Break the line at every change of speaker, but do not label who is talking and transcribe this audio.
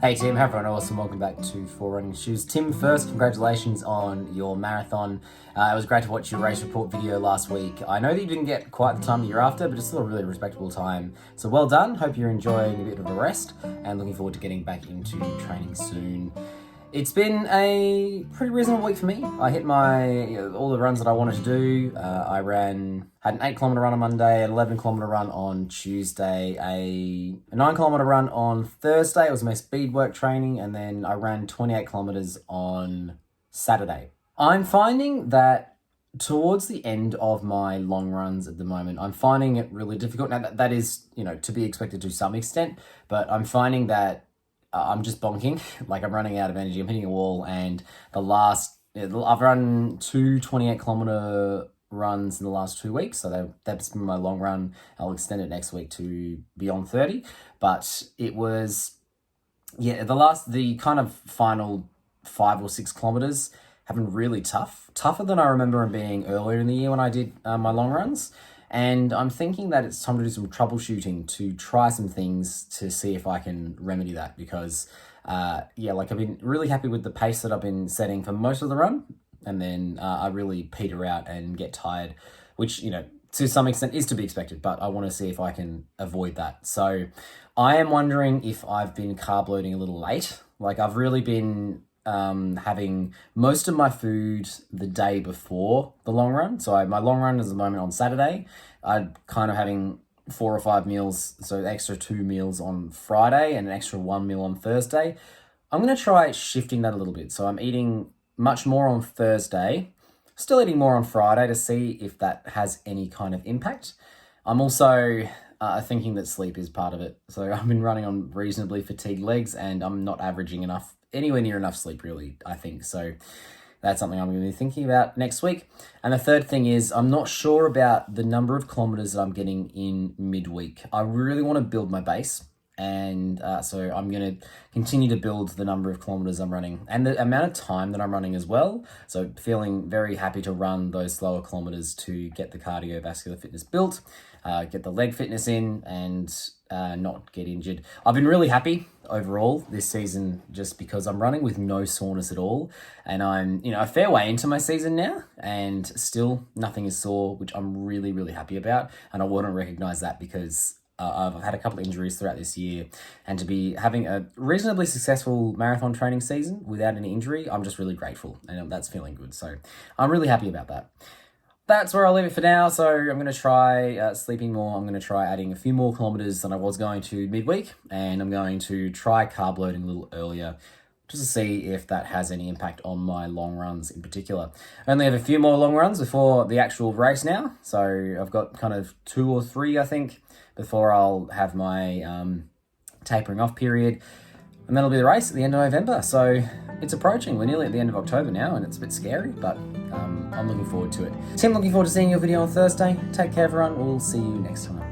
Hey Tim, have everyone awesome. Welcome back to For Running Shoes. Tim, first, congratulations on your marathon. It was great to watch your race report video last week. I know that you didn't get quite the time that you're after, but it's still a really respectable time. So well done. Hope you're enjoying a bit of a rest and looking forward to getting back into training soon. It's been a pretty reasonable week for me. I hit all the runs that I wanted to do. I had an 8-kilometer run on Monday, an 11-kilometer run on Tuesday, a 9-kilometer run on Thursday. It was my speed work training, and then I ran 28 kilometers on Saturday. I'm finding that towards the end of my long runs at the moment, I'm finding it really difficult. Now that is, to be expected to some extent, but I'm finding that I'm just bonking, like I'm running out of energy. I'm hitting a wall, and I've run two 28-kilometer runs in the last 2 weeks, so that's been my long run. I'll extend it next week to beyond 30, but it was, the kind of final 5 or 6 kilometers have been really tougher than I remember them being earlier in the year when I did my long runs. And I'm thinking that it's time to do some troubleshooting to try some things to see if I can remedy that, because I've been really happy with the pace that I've been setting for most of the run, and then I really peter out and get tired, which, to some extent is to be expected, but I want to see if I can avoid that. So I am wondering if I've been carb loading a little late. Like, I've really been having most of my food the day before the long run. So my long run is at the moment on Saturday. I'm kind of having 4 or 5 meals, so extra 2 meals on Friday and an extra 1 meal on Thursday. I'm going to try shifting that a little bit. So I'm eating much more on Thursday, still eating more on Friday to see if that has any kind of impact. I'm also thinking that sleep is part of it. So I've been running on reasonably fatigued legs, and I'm not averaging anywhere near enough sleep, really, I think. So that's something I'm going to be thinking about next week. And the third thing is, I'm not sure about the number of kilometers that I'm getting in midweek. I really want to build my base, and so I'm going to continue to build the number of kilometers I'm running and the amount of time that I'm running as well. So feeling very happy to run those slower kilometers to get the cardiovascular fitness built, get the leg fitness in, and not get injured. I've been really happy overall this season just because I'm running with no soreness at all, and I'm a fair way into my season now, and still nothing is sore, which I'm really, really happy about. And I want to recognize that because I've had a couple of injuries throughout this year, and to be having a reasonably successful marathon training season without any injury, I'm just really grateful, and that's feeling good. So I'm really happy about that. That's where I'll leave it for now. So I'm going to try sleeping more. I'm going to try adding a few more kilometers than I was going to midweek, and I'm going to try carb loading a little earlier just to see if that has any impact on my long runs in particular. I only have a few more long runs before the actual race now. So I've got kind of 2 or 3, I think, before I'll have my tapering off period. And that'll be the race at the end of November. So it's approaching. We're nearly at the end of October now, and it's a bit scary, but I'm looking forward to it. Tim, looking forward to seeing your video on Thursday. Take care, everyone. We'll see you next time.